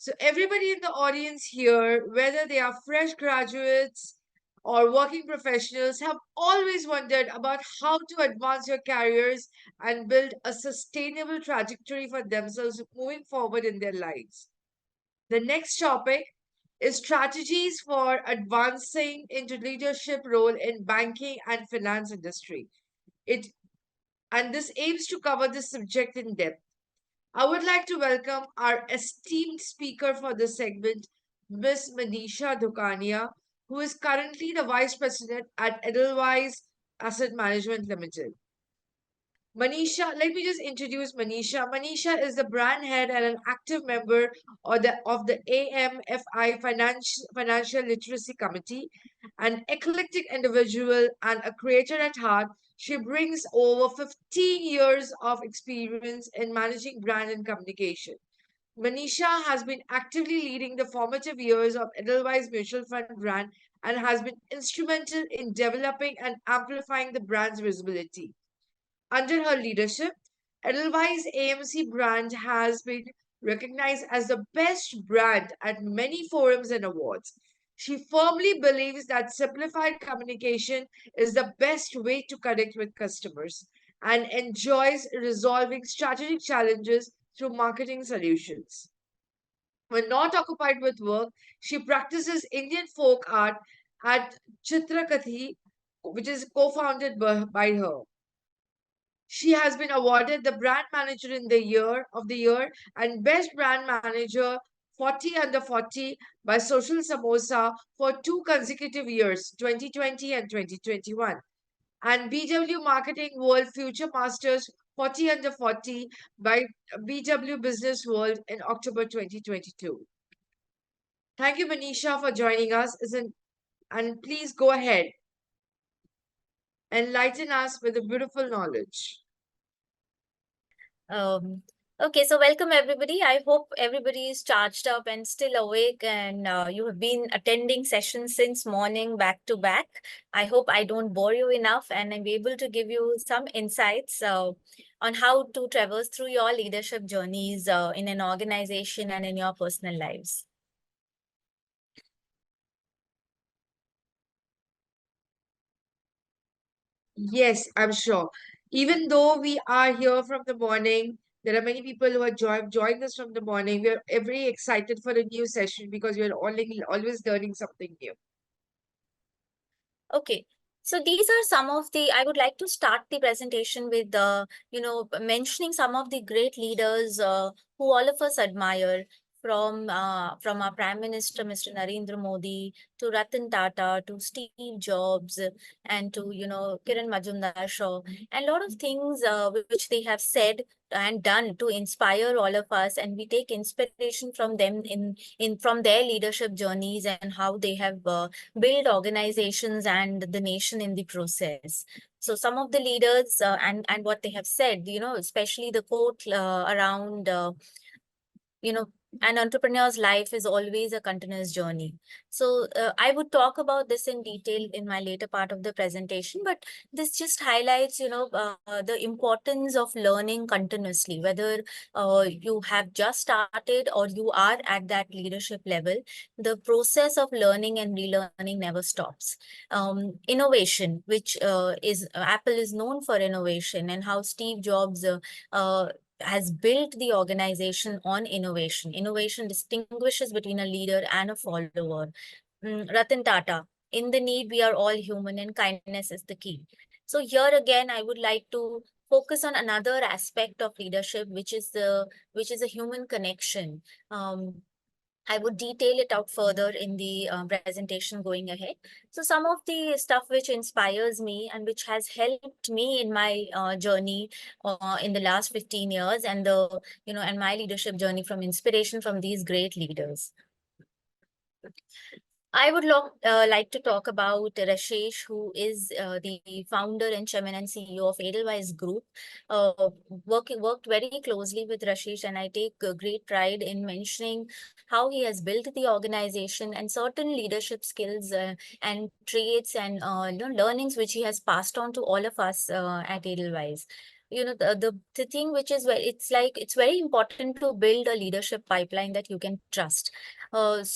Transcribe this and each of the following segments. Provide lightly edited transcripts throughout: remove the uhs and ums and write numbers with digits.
So everybody in the audience here, whether they are fresh graduates or working professionals, have always wondered about how to advance your careers and build a sustainable trajectory for themselves moving forward in their lives. The next topic is strategies for advancing into leadership role in banking and finance industry. It and this aims to cover this subject in depth. I would like to welcome our esteemed speaker for this segment, Ms. Manisha Dokania, who is currently the Vice President at Edelweiss Asset Management Limited. Manisha, let me just introduce Manisha. Manisha is the brand head and an active member of the AMFI Financial Literacy Committee, an eclectic individual and a creator at heart. She brings over 15 years of experience in managing brand and communication. Manisha has been actively leading the formative years of Edelweiss Mutual Fund brand and has been instrumental in developing and amplifying the brand's visibility. Under her leadership, Edelweiss AMC brand has been recognized as the best brand at many forums and awards. She firmly believes that simplified communication is the best way to connect with customers and enjoys resolving strategic challenges through marketing solutions. When not occupied with work, she practices Indian folk art at Chitrakathii, which is co-founded by her. She has been awarded the Brand Manager in the Year and Best Brand Manager 40 under 40 by Social Samosa for two consecutive years, 2020 and 2021, and BW Marketing World Future Masters 40 under 40 by BW Business World in October 2022. Thank you, Manisha, for joining us. And please go ahead, enlighten us with a beautiful knowledge. Okay, so welcome everybody. I hope everybody is charged up and still awake, and you have been attending sessions since morning back to back. I hope I don't bore you enough and I'm able to give you some insights on how to traverse through your leadership journeys in an organization and in your personal lives. Yes, I'm sure. Even though we are here from the morning, there are many people who are joined us from the morning. We are very excited for the new session because we are always learning something new. Okay. So these are some of the, I would like to start the presentation with, mentioning some of the great leaders who all of us admire, from our Prime Minister, Mr. Narendra Modi, to Ratan Tata, to Steve Jobs, and to, Kiran Majumdar Shaw, and a lot of things which they have said and done to inspire all of us, and we take inspiration from them in from their leadership journeys and how they have build organizations and the nation in the process. So some of the leaders and what they have said, especially the quote around, an entrepreneur's life is always a continuous journey. So I would talk about this in detail in my later part of the presentation, but this just highlights, the importance of learning continuously, whether you have just started or you are at that leadership level. The process of learning and relearning never stops. Innovation, which is Apple is known for innovation, and how Steve Jobs has built the organization on innovation. Innovation distinguishes between a leader and a follower. Ratan Tata, in the need, we are all human, and kindness is the key. So here again, I would like to focus on another aspect of leadership, which is a human connection. I would detail it out further in the presentation going ahead. So some of the stuff which inspires me and which has helped me in my journey in the last 15 years, and and my leadership journey from inspiration from these great leaders. I would like to talk about Rashesh, who is the founder and chairman and CEO of Edelweiss Group. Worked very closely with Rashesh, and I take great pride in mentioning how he has built the organization and certain leadership skills and traits and learnings which he has passed on to all of us at Edelweiss. the thing which is where it's like it's very important to build a leadership pipeline that you can trust. Once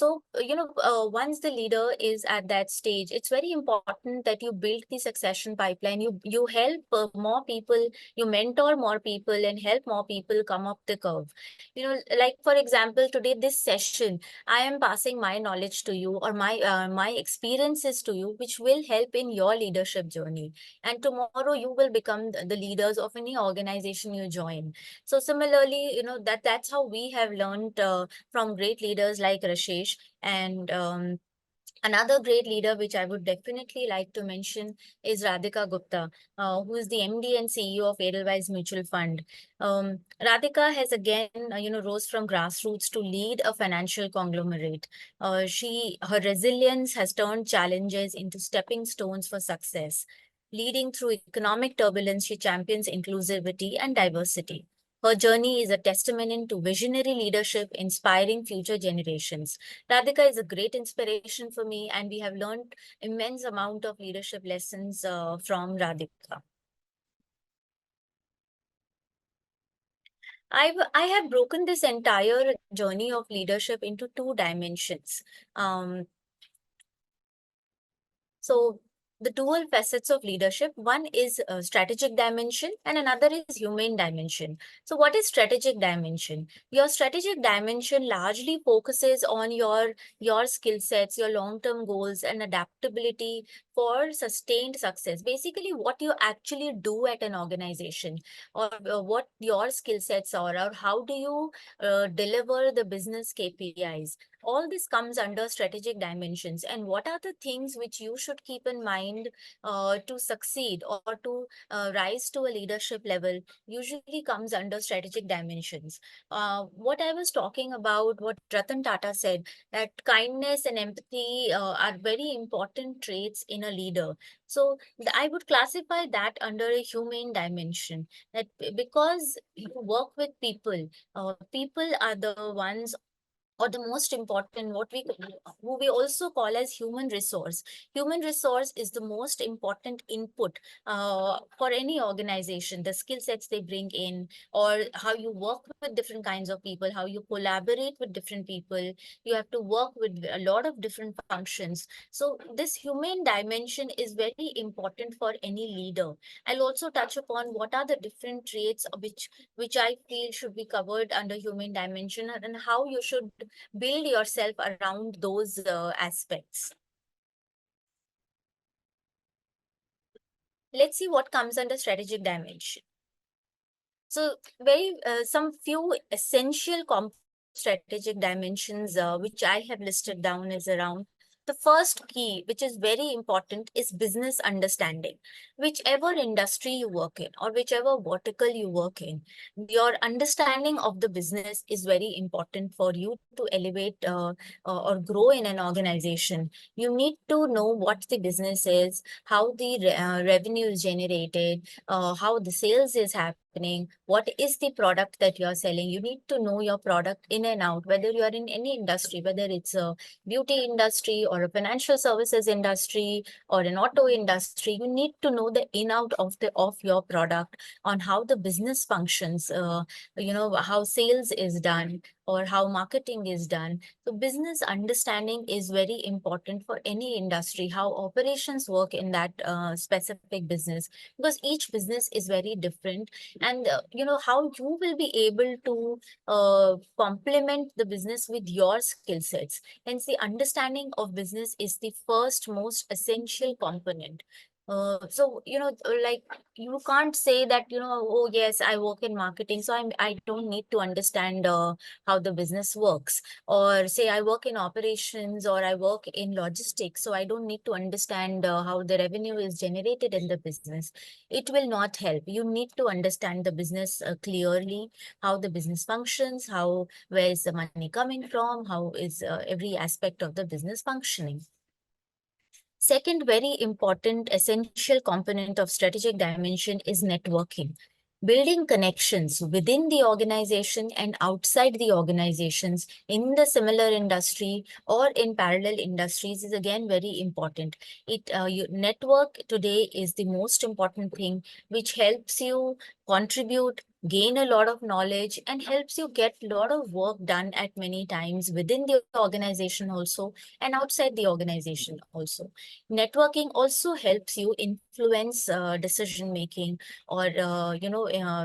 the leader is at that stage, it's very important that you build the succession pipeline. You help more people, you mentor more people, and help more people come up the curve. Like for example, today this session, I am passing my knowledge to you, or my experiences to you, which will help in your leadership journey. And tomorrow you will become the leaders of any organization you join. So similarly, that's how we have learned from great leaders like Rashesh. And another great leader, which I would definitely like to mention, is Radhika Gupta, who is the MD and CEO of Edelweiss Mutual Fund. Radhika has again, rose from grassroots to lead a financial conglomerate. Her resilience has turned challenges into stepping stones for success. Leading through economic turbulence, she champions inclusivity and diversity. Her journey is a testament to visionary leadership, inspiring future generations. Radhika is a great inspiration for me, and we have learned immense amount of leadership lessons from Radhika. I have broken this entire journey of leadership into two dimensions. Um, So the dual facets of leadership, one is a strategic dimension and another is human dimension. So what is strategic dimension? Your strategic dimension largely focuses on your skill sets, your long-term goals and adaptability for sustained success. Basically what you actually do at an organization, or what your skill sets are, or how do you deliver the business KPIs. All this comes under strategic dimensions. And what are the things which you should keep in mind to succeed or to rise to a leadership level usually comes under strategic dimensions. What I was talking about, what Ratan Tata said, that kindness and empathy are very important traits in a leader. So I would classify that under a humane dimension, that because you work with people, people are the ones, or the most important, what we who we also call as human resource. Human resource is the most important input for any organization. The skill sets they bring in, or how you work with different kinds of people, how you collaborate with different people. You have to work with a lot of different functions. So this human dimension is very important for any leader. I'll also touch upon what are the different traits which I feel should be covered under human dimension, and how you should build yourself around those aspects. Let's see what comes under strategic dimension. So, very some few essential strategic dimensions which I have listed down is around. The first key, which is very important, is business understanding. Whichever industry you work in or whichever vertical you work in, your understanding of the business is very important for you to elevate or grow in an organization. You need to know what the business is, how the revenue is generated, how the sales is happening, what is the product that you're selling. You need to know your product in and out, whether you are in any industry, whether it's a beauty industry or a financial services industry or an auto industry. You need to know the in out of your product, on how the business functions, how sales is done or how marketing is done. So business understanding is very important for any industry, how operations work in that specific business, because each business is very different. And how you will be able to complement the business with your skill sets. Hence the understanding of business is the first most essential component. Like, you can't say that, oh yes, I work in marketing, so I don't need to understand how the business works. Or say I work in operations or I work in logistics, so I don't need to understand how the revenue is generated in the business. It will not help. You need to understand the business clearly, how the business functions, how, where is the money coming from, how is every aspect of the business functioning. Second, very important essential component of strategic dimension is networking. Building connections within the organization and outside the organizations in the similar industry or in parallel industries is again very important. Your network today is the most important thing, which helps you contribute, gain a lot of knowledge, and helps you get a lot of work done at many times within the organization also and outside the organization also. Networking also helps you influence decision making, or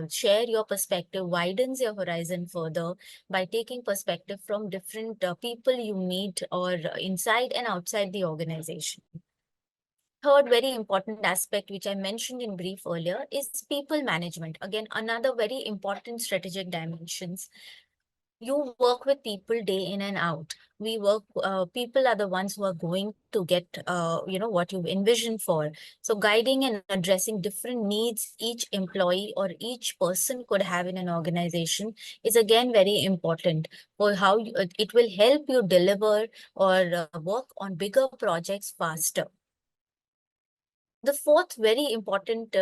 share your perspective, widens your horizon further by taking perspective from different people you meet, or inside and outside the organization. Third very important aspect, which I mentioned in brief earlier, is people management. Again, another very important strategic dimensions. You work with people day in and out. We work, people are the ones who are going to get, what you've envisioned for. So guiding and addressing different needs each employee or each person could have in an organization is again very important for how it will help you deliver or work on bigger projects faster. The fourth very important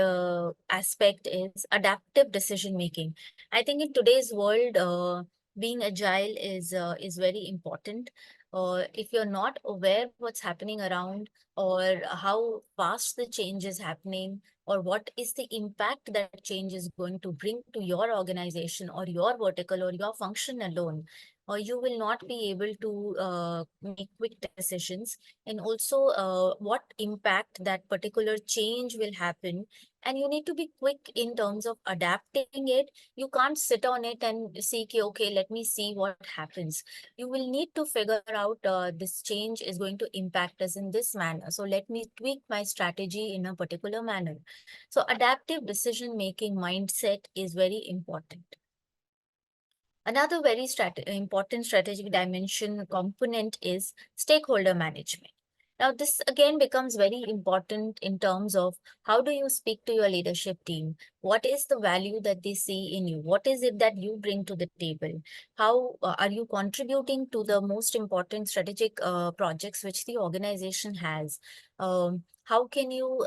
aspect is adaptive decision making. I think in today's world, being agile is very important. If you're not aware what's happening around, or how fast the change is happening, or what is the impact that change is going to bring to your organization or your vertical or your function alone, or you will not be able to make quick decisions, and also what impact that particular change will happen. And you need to be quick in terms of adapting it. You can't sit on it and see, okay, let me see what happens. You will need to figure out this change is going to impact us in this manner. So let me tweak my strategy in a particular manner. So adaptive decision making mindset is very important. Another very important strategic dimension component is stakeholder management. Now, this again becomes very important in terms of how do you speak to your leadership team? What is the value that they see in you? What is it that you bring to the table? How are you contributing to the most important strategic projects which the organization has? How can you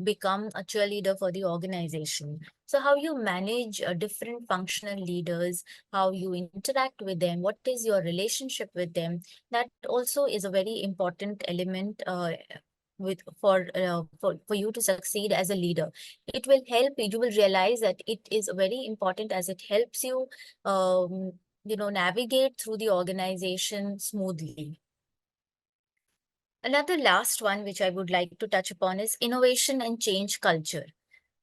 become a cheerleader for the organization? So, how you manage different functional leaders, how you interact with them, what is your relationship with them, that also is a very important element for you to succeed as a leader. It will help you. You will realize that it is very important, as it helps you navigate through the organization smoothly. Another last one which I would like to touch upon is innovation and change culture.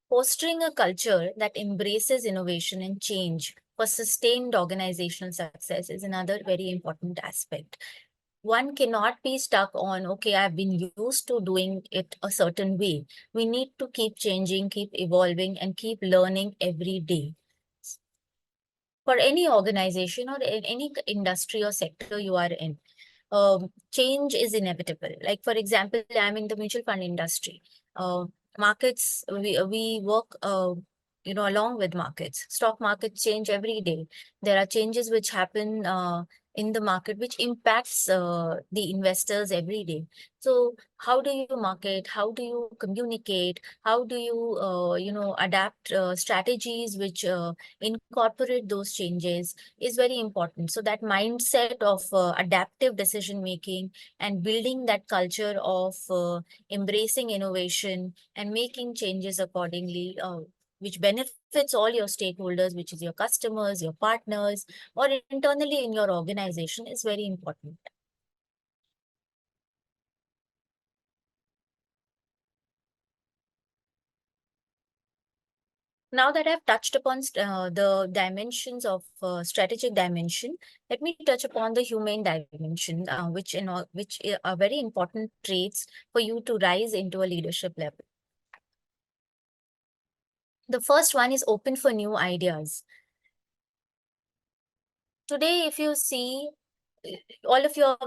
Fostering a culture that embraces innovation and change for sustained organizational success is another very important aspect. One cannot be stuck on, okay, I've been used to doing it a certain way. We need to keep changing, keep evolving, and keep learning every day. For any organization or in any industry or sector you are in, change is inevitable. Like, for example, I'm in the mutual fund industry. Markets, we work, along with markets. Stock markets change every day. There are changes which happen in the market which impacts the investors every day. So how do you market? How do you communicate? How do you, adapt strategies which incorporate those changes is very important. So that mindset of adaptive decision making and building that culture of embracing innovation and making changes accordingly, which benefits all your stakeholders, which is your customers, your partners, or internally in your organization, is very important. Now that I've touched upon the dimensions of strategic dimension, let me touch upon the humane dimension, which are very important traits for you to rise into a leadership level. The first one is open for new ideas. Today, if you see, all of you are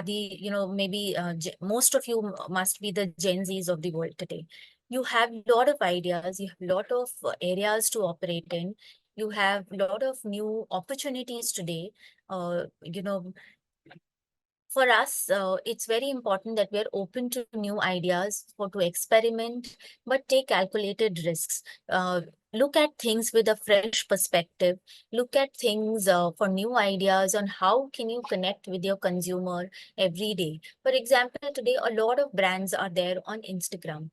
the, maybe most of you must be the Gen Zs of the world today. You have a lot of ideas, you have a lot of areas to operate in, you have a lot of new opportunities today. For us, it's very important that we're open to new ideas, for to experiment, but take calculated risks. look at things with a fresh perspective, look at things for new ideas on how can you connect with your consumer every day. For example, today a lot of brands are there on Instagram.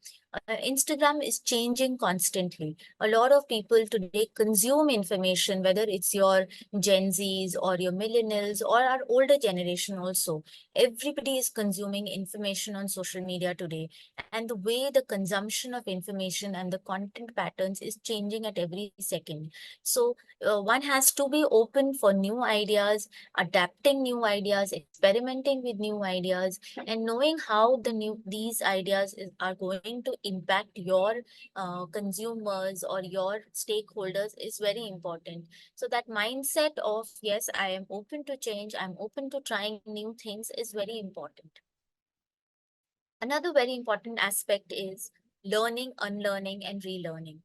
Instagram is changing constantly. A lot of people today consume information, whether it's your Gen Zs or your millennials or our older generation also. Everybody is consuming information on social media today, and the way the consumption of information and the content patterns is changing at every second. So one has to be open for new ideas, adapting new ideas, experimenting with new ideas, and knowing how these ideas are going to impact your consumers or your stakeholders is very important. So that mindset of, yes, I am open to change, I'm open to trying new things, is very important. Another very important aspect is learning, unlearning, and relearning.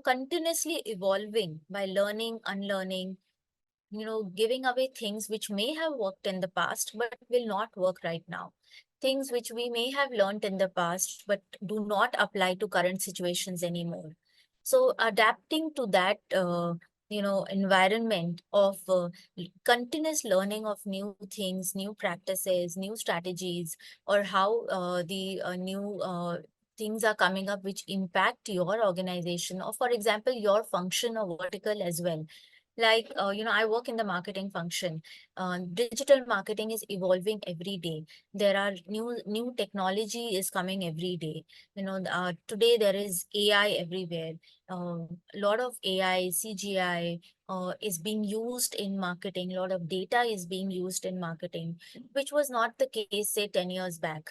Continuously evolving by learning, unlearning, giving away things which may have worked in the past but will not work right now. Things which we may have learned in the past but do not apply to current situations anymore. So adapting to that, environment of continuous learning of new things, new practices, new strategies, or how the new things are coming up which impact your organization, or for example your function or vertical as well. Like I work in the marketing function. Digital marketing is evolving every day. There are new technology is coming every day. Today there is AI everywhere. A lot of AI, CGI is being used in marketing. A lot of data is being used in marketing, which was not the case say 10 years back.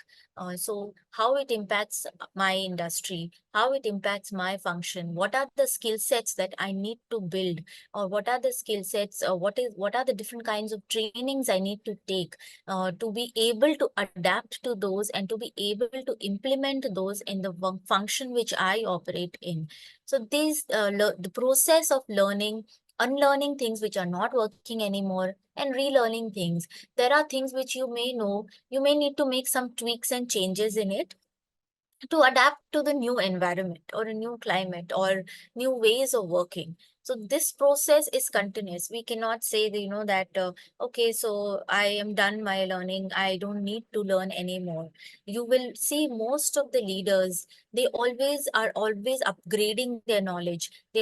So how it impacts my industry, how it impacts my function, what are the skill sets that I need to build, or what are the skill sets, what are the different kinds of trainings I need to take to be able to adapt to those and to be able to implement those in the function which I operate in. So the process of learning, unlearning things which are not working anymore, and relearning things. There are things which you may know, you may need to make some tweaks and changes in it to adapt to the new environment or a new climate or new ways of working. So this process is continuous. We cannot say that, that okay, so I am done my learning, I don't need to learn anymore. You will see most of the leaders, they always upgrading their knowledge. They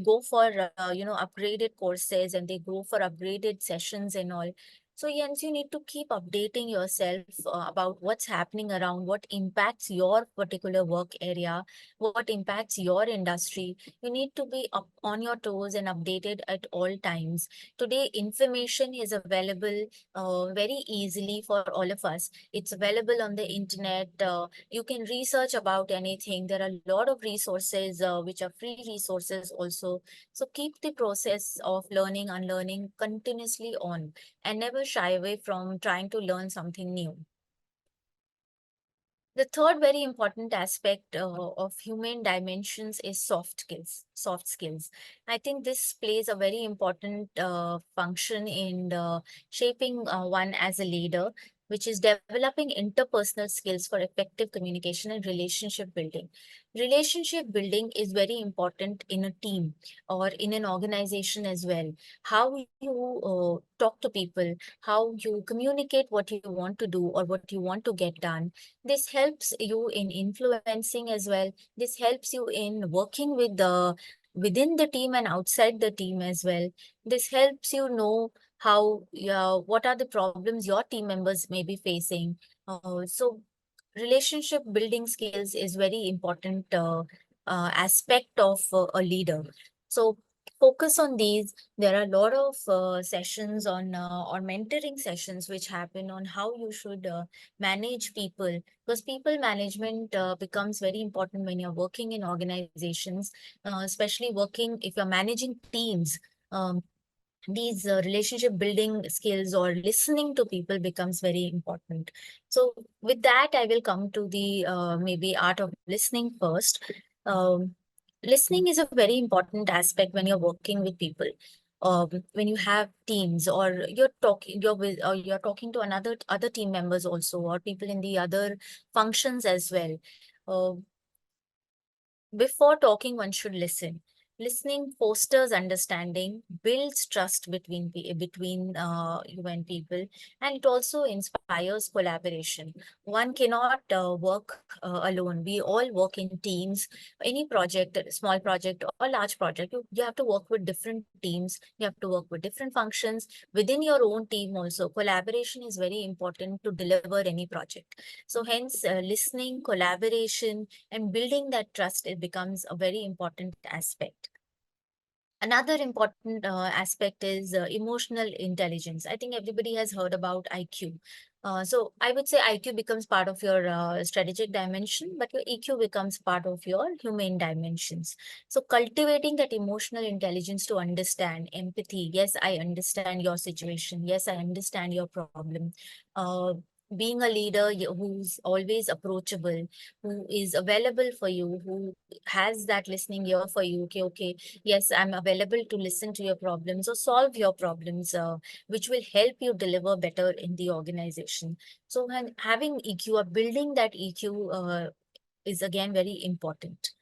go for upgraded courses, and they go for upgraded sessions and all. So, Jens, you need to keep updating yourself about what's happening around, what impacts your particular work area, what impacts your industry. You need to be up on your toes and updated at all times. Today, information is available very easily for all of us. It's available on the internet. You can research about anything. There are a lot of resources which are free resources also. So keep the process of learning, unlearning continuously on, and never shy away from trying to learn something new. The third very important aspect of human dimensions is soft skills. Soft skills. I think this plays a very important function in shaping one as a leader, which is developing interpersonal skills for effective communication and relationship building. Relationship building is very important in a team or in an organization as well. How you talk to people, how you communicate what you want to do or what you want to get done. This helps you in influencing as well. This helps you in working with the within the team and outside the team as well. This helps you know how, what are the problems your team members may be facing. So relationship building skills is very important aspect of a leader. So focus on these. There are a lot of sessions on or mentoring sessions which happen on how you should manage people, because people management becomes very important when you're working in organizations, especially working if you're managing teams. These relationship building skills or listening to people becomes very important. So with that, I will come to the maybe art of listening first. Listening is a very important aspect when you're working with people. When you have teams, or you're talking to another other team members also, or people in the other functions as well. Uh, before talking, one should listen. Listening fosters understanding, builds trust between you and people, and it also inspires collaboration. One cannot work alone. We all work in teams. Any project, small project or large project, you have to work with different teams. You have to work with different functions within your own team. Also, collaboration is very important to deliver any project. So, hence, listening, collaboration, and building that trust, it becomes a very important aspect. Another important aspect is emotional intelligence. I think everybody has heard about IQ. So I would say IQ becomes part of your strategic dimension, but your EQ becomes part of your human dimensions. So cultivating that emotional intelligence to understand empathy. Yes, I understand your situation. Yes, I understand your problem. Uh, Being a leader who's always approachable, who is available for you, who has that listening ear for you. Okay, okay, yes, I'm available to listen to your problems or solve your problems, which will help you deliver better in the organization. So, when having EQ or building that EQ is again very important.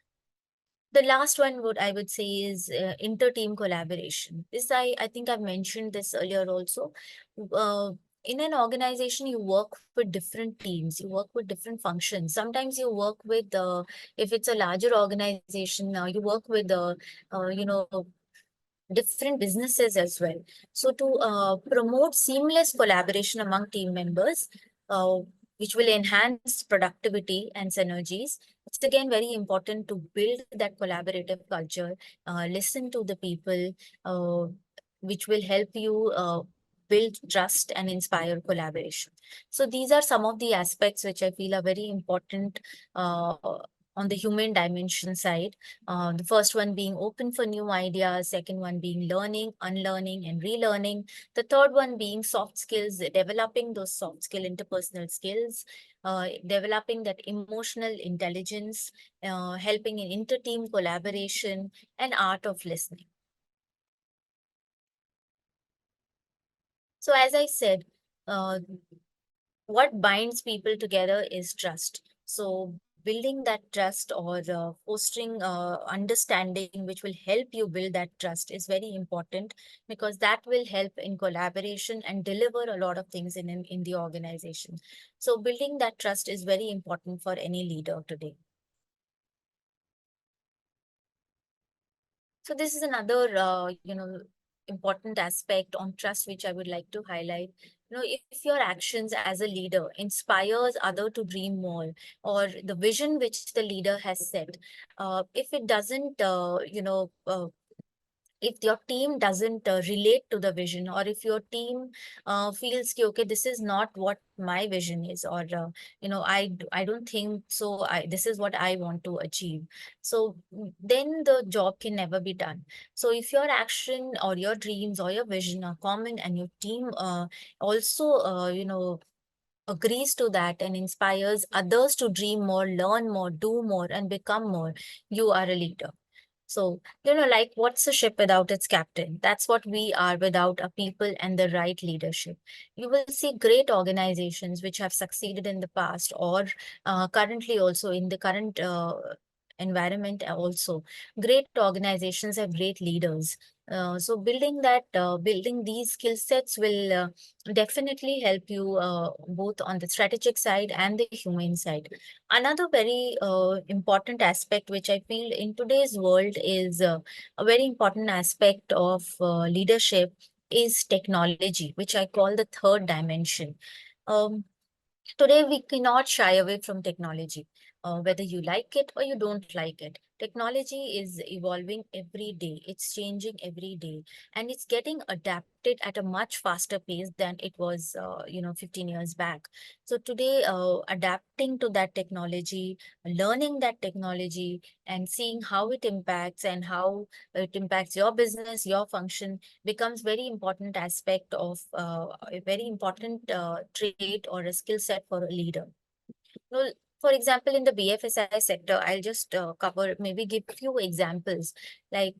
The last one, what I would say, is inter-team collaboration. I think I've mentioned this earlier also. Uh, in an organization, you work with different teams, you work with different functions. Sometimes you work with, if it's a larger organization, you work with, you know, different businesses as well. So to promote seamless collaboration among team members, uh, which will enhance productivity and synergies, it's again very important to build that collaborative culture, listen to the people, uh, which will help you build trust and inspire collaboration. So these are some of the aspects which I feel are very important uh, on the human dimension side. The first one being open for new ideas, second one being learning, unlearning, and relearning. The third one being soft skills, developing those soft skill, interpersonal skills, developing that emotional intelligence, helping in inter-team collaboration, and art of listening. So, as I said, uh, what binds people together is trust. So building that trust or fostering understanding which will help you build that trust is very important, because that will help in collaboration and deliver a lot of things in the organization. So building that trust is very important for any leader today. So this is another, important aspect on trust, which I would like to highlight. If your actions as a leader inspires other to dream more, or the vision which the leader has set, if it doesn't, if your team doesn't relate to the vision, or if your team feels ki, okay, this is not what my vision is, or I don't think so, this is what I want to achieve, so then the job can never be done. So if your action or your dreams or your vision are common, and your team also agrees to that and inspires others to dream more, learn more, do more, and become more, you are a leader. So, like, what's a ship without its captain? That's what we are without a people and the right leadership. You will see great organizations which have succeeded in the past, or currently also in the current environment also. Great organizations have great leaders. So building these skill sets will definitely help you both on the strategic side and the human side. Another very important aspect, which I feel in today's world is a very important aspect of leadership, is technology, which I call the third dimension. Um, Today, we cannot shy away from technology, whether you like it or you don't like it. Technology is evolving every day, it's changing every day, and it's getting adapted at a much faster pace than it was, 15 years back. So, today, adapting to that technology, learning that technology, and seeing how it impacts and how it impacts your business, your function, becomes very important aspect of a very important trait or a skill set for a leader. Well, For example, in the BFSI sector, I'll just cover, maybe give few examples, like,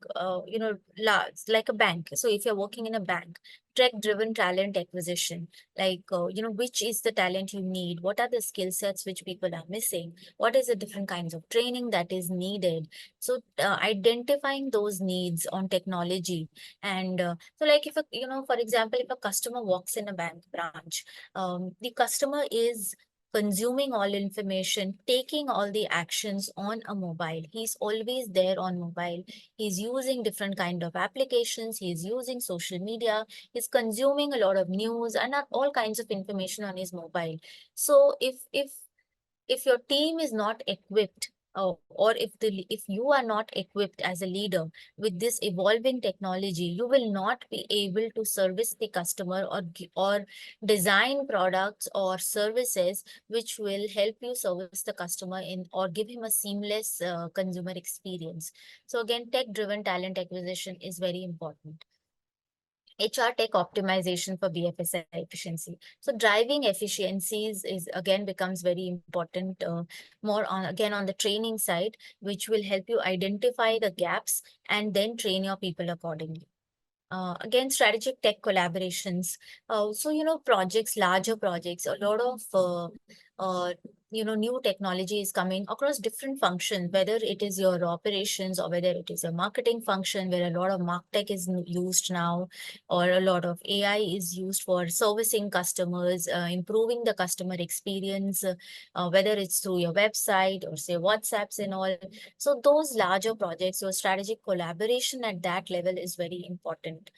like a bank. So if you're working in a bank, tech-driven talent acquisition, like, which is the talent you need? What are the skill sets which people are missing? What is the different kinds of training that is needed? So identifying those needs on technology. And so like, if a, for example, if a customer walks in a bank branch, the customer is consuming all information, taking all the actions on a mobile. He's always there on mobile. He's using different kind of applications. He's using social media. He's consuming a lot of news and all kinds of information on his mobile. So if your team is not equipped, or if you are not equipped as a leader with this evolving technology, you will not be able to service the customer, or design products or services which will help you service the customer in, or give him a seamless consumer experience. So again, tech driven talent acquisition is very important. HR tech optimization for BFSI efficiency. So driving efficiencies is again becomes very important, more on, again, on the training side, which will help you identify the gaps and then train your people accordingly. Again, strategic tech collaborations. So, projects, larger projects, a lot of, new technology is coming across different functions, whether it is your operations or whether it is a marketing function, where a lot of martech is used now, or a lot of AI is used for servicing customers, improving the customer experience, whether it's through your website or say WhatsApps and all. So those larger projects, your strategic collaboration at that level is very important.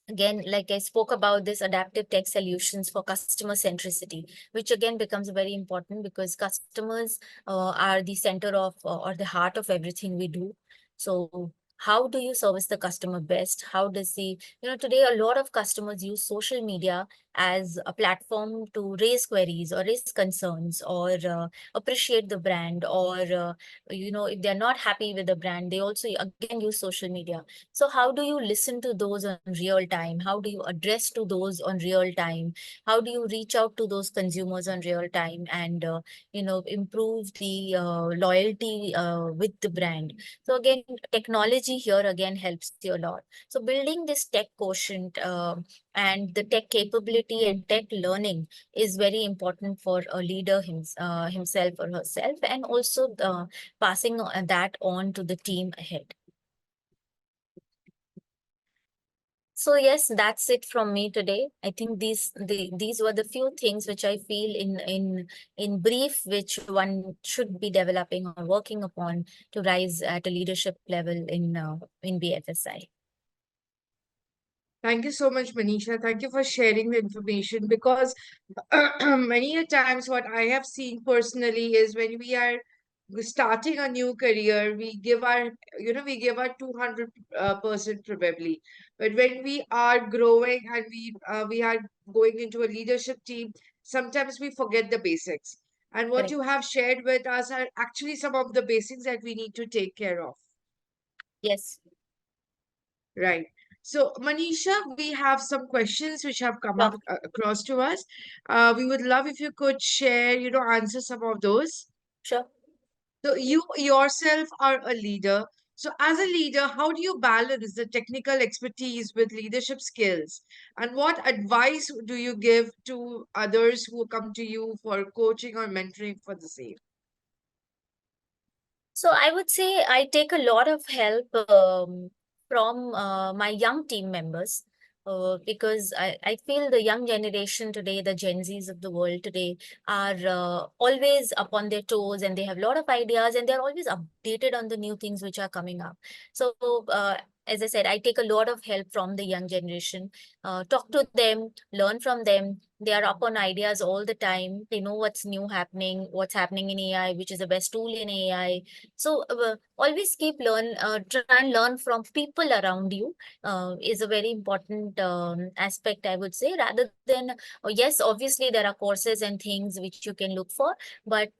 Again, like I spoke about, this adaptive tech solutions for customer centricity, which again becomes very important because customers are the center of, or the heart of everything we do. So how do you service the customer best? How does he, today a lot of customers use social media as a platform to raise queries or raise concerns, or appreciate the brand, or if they're not happy with the brand, they also again use social media. So how do you listen to those on real time? How do you address to those on real time? How do you reach out to those consumers on real time, and improve the loyalty with the brand? So again, technology here again helps you a lot. So building this tech quotient, and the tech capability and tech learning is very important for a leader himself or herself, and also passing that on to the team ahead. So yes, that's it from me today. I think these were the few things which I feel in brief, which one should be developing or working upon to rise at a leadership level in BFSI. Thank you so much, Manisha. Thank you for sharing the information because many a times what I have seen personally is when we are starting a new career, we give our 200% probably. But when we are growing and we are going into a leadership team, sometimes we forget the basics. And what Correct. you have shared with us are actually some of the basics that we need to take care of. Yes. Right. So, Manisha, we have some questions which have come Sure. up across to us. We would love if you could share, answer some of those. Sure. So, you yourself are a leader. So, as a leader, how do you balance the technical expertise with leadership skills? And what advice do you give to others who come to you for coaching or mentoring for the same? So I would say I take a lot of help from my young team members, because I feel the young generation today, the Gen Zs of the world today, are always up on their toes, and they have a lot of ideas, and they're always updated on the new things which are coming up. So as I said, I take a lot of help from the young generation, talk to them, learn from them. They are up on ideas all the time. They know what's new happening, what's happening in AI, which is the best tool in AI. So always keep try and learn from people around you, is a very important aspect, I would say, rather than, yes, obviously there are courses and things which you can look for, but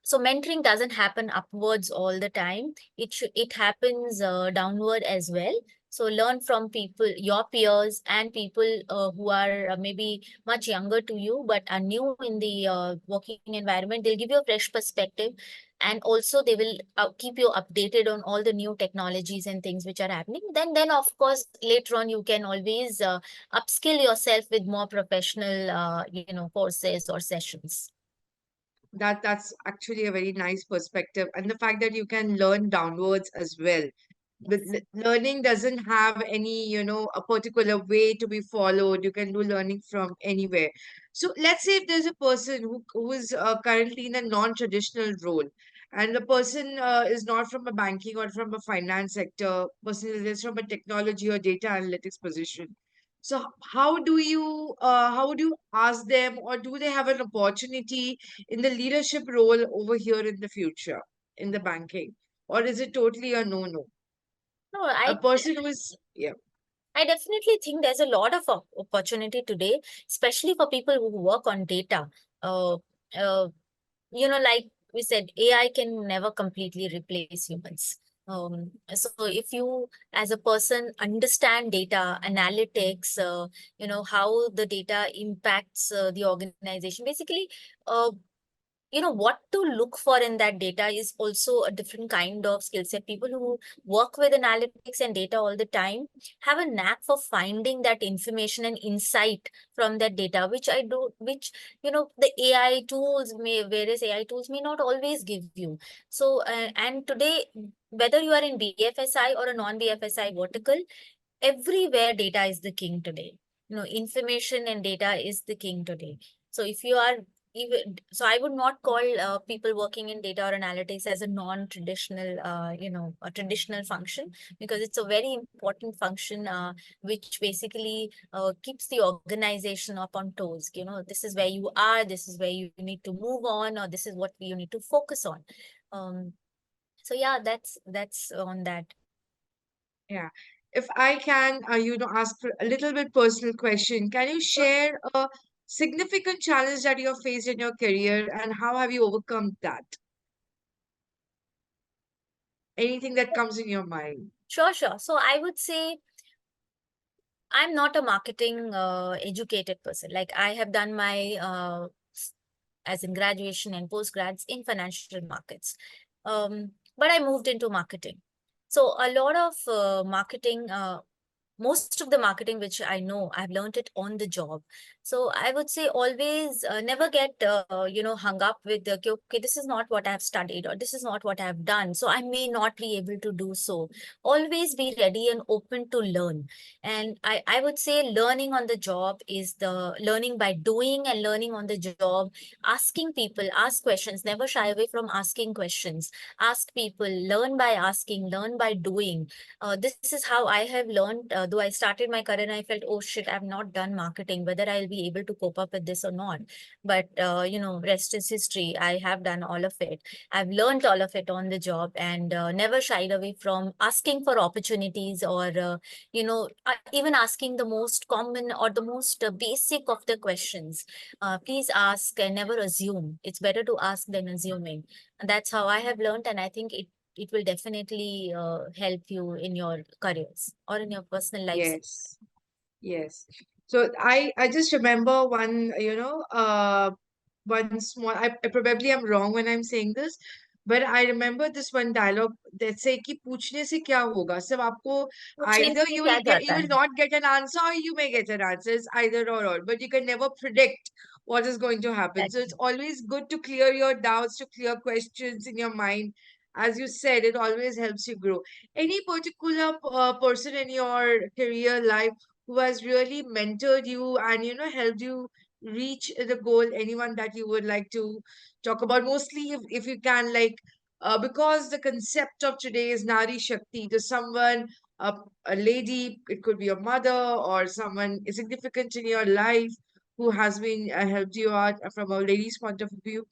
so mentoring doesn't happen upwards all the time. It happens downward as well. So learn from people, your peers, and people who are maybe much younger to you but are new in the working environment. They'll give you a fresh perspective, and also they will keep you updated on all the new technologies and things which are happening. Then of course later on you can always upskill yourself with more professional courses or sessions. That's actually a very nice perspective, and the fact that you can learn downwards as well. But learning doesn't have any, a particular way to be followed. You can do learning from anywhere. So let's say if there's a person who is currently in a non-traditional role, and the person is not from a banking or from a finance sector, person is from a technology or data analytics position. So how would you ask them, or do they have an opportunity in the leadership role over here in the future in the banking, or is it totally a no-no? No, A person who is, yeah. I definitely think there's a lot of opportunity today, especially for people who work on data. Uh, uh, like we said, AI can never completely replace humans. So if you, as a person, understand data analytics, how the data impacts the organization, basically, uh, what to look for in that data is also a different kind of skill set. People who work with analytics and data all the time have a knack for finding that information and insight from that data, which the AI tools may various AI tools may not always give you. So and today, whether you are in BFSI or a non-BFSI vertical, everywhere data is the king today. Information and data is the king today. So if you are even, so I would not call people working in data or analytics as a non-traditional a traditional function, because it's a very important function which basically keeps the organization up on toes. This is where you are, this is where you need to move on, or this is what you need to focus on. So yeah, that's on that. Yeah. If I can, ask for a little bit personal question, can you share a significant challenge that you have faced in your career and how have you overcome that? Anything that comes in your mind? Sure. So I would say I'm not a marketing educated person. Like, I have done my as in graduation and postgrads in financial markets. But I moved into marketing. So a lot of marketing, most of the marketing which I know, I've learned it on the job. So I would say always never get hung up with the okay, this is not what I've studied, or this is not what I've done, so I may not be able to do so. Always be ready and open to learn. And I would say learning on the job is the learning by doing, and learning on the job, asking people, ask questions, never shy away from asking questions. Ask people, learn by asking, learn by doing. This is how I have learned. Though I started my career and I felt, oh shit, I've not done marketing, whether I'll be able to cope up with this or not. But, rest is history. I have done all of it. I've learned all of it on the job, and never shied away from asking for opportunities, or, even asking the most common or the most basic of the questions. Please ask and never assume. It's better to ask than assuming. And that's how I have learned. And I think it will definitely help you in your careers or in your personal lives. Yes. Yes. So I just remember one, one small, I probably am wrong when I'm saying this, but I remember this one dialogue that say कि पूछने से क्या होगा सब आपको, पूछने either से क्या you जाता will है? not get an answer or you may get an answer. It's either or, but you can never predict what is going to happen. So it's Exactly. always good to clear your doubts, to clear questions in your mind. As you said, it always helps you grow. Any particular person in your career life who has really mentored you and helped you reach the goal, anyone that you would like to talk about, mostly if you can, like, because the concept of today is nari shakti, to someone, a lady, it could be your mother or someone significant in your life who has been helped you out from a lady's point of view.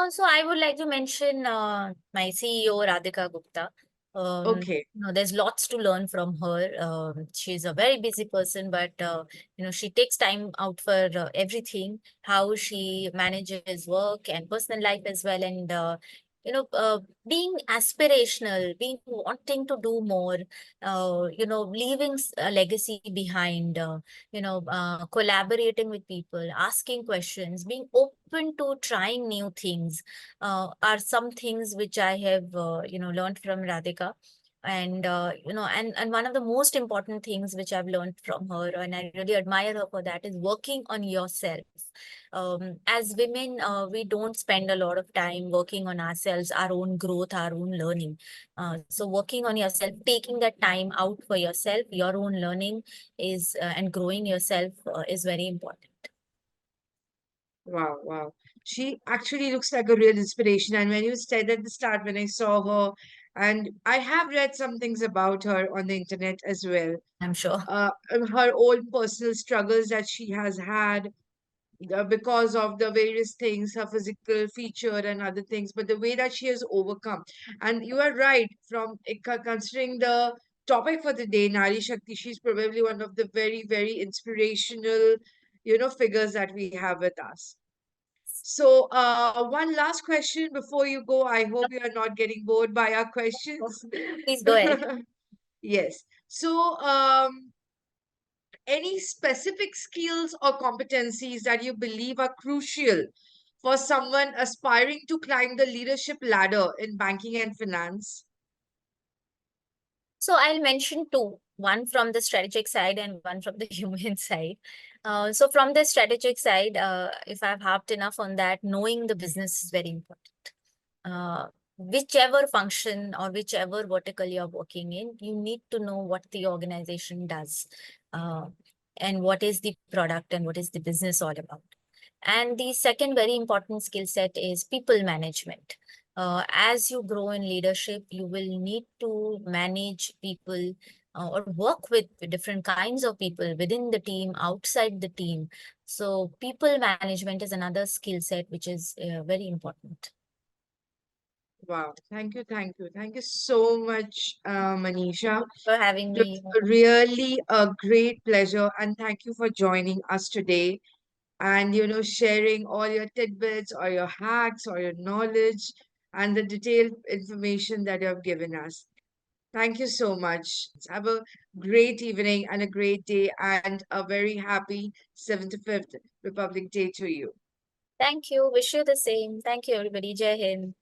So I would like to mention my CEO, Radhika Gupta. Okay. There's lots to learn from her. She's a very busy person, but she takes time out for everything. How she manages work and personal life as well, and being aspirational, being wanting to do more, leaving a legacy behind, collaborating with people, asking questions, being open to trying new things, are some things which I have, learned from Radhika. And one of the most important things which I've learned from her, and I really admire her for that, is working on yourself. As women, we don't spend a lot of time working on ourselves, our own growth, our own learning. So working on yourself, taking that time out for yourself, your own learning is and growing yourself is very important. Wow, wow. She actually looks like a real inspiration. And when you said at the start, when I saw her, and I have read some things about her on the internet as well, I'm sure. her own personal struggles that she has had, because of the various things, her physical feature and other things, but the way that she has overcome. And you are right, from considering the topic for the day, Nari Shakti, she's probably one of the very, very inspirational, figures that we have with us. So, one last question before you go. I hope you are not getting bored by our questions. Please go ahead. Yes. So, any specific skills or competencies that you believe are crucial for someone aspiring to climb the leadership ladder in banking and finance? So I'll mention two, one from the strategic side and one from the human side. So from the strategic side, if I've harped enough on that, knowing the business is very important. Whichever function or whichever vertical you're working in, you need to know what the organization does, uh, and what is the product and what is the business all about. And the second very important skill set is people management. As you grow in leadership, you will need to manage people, or work with different kinds of people within the team, outside the team. So people management is another skill set which is very important. Wow. Thank you. Thank you. Thank you so much, Thank Manisha. you for having It me. was really a great pleasure. And thank you for joining us today and, sharing all your tidbits or your hacks or your knowledge and the detailed information that you have given us. Thank you so much. Have a great evening and a great day and a very happy 75th Republic Day to you. Thank you. Wish you the same. Thank you, everybody. Jai Hind.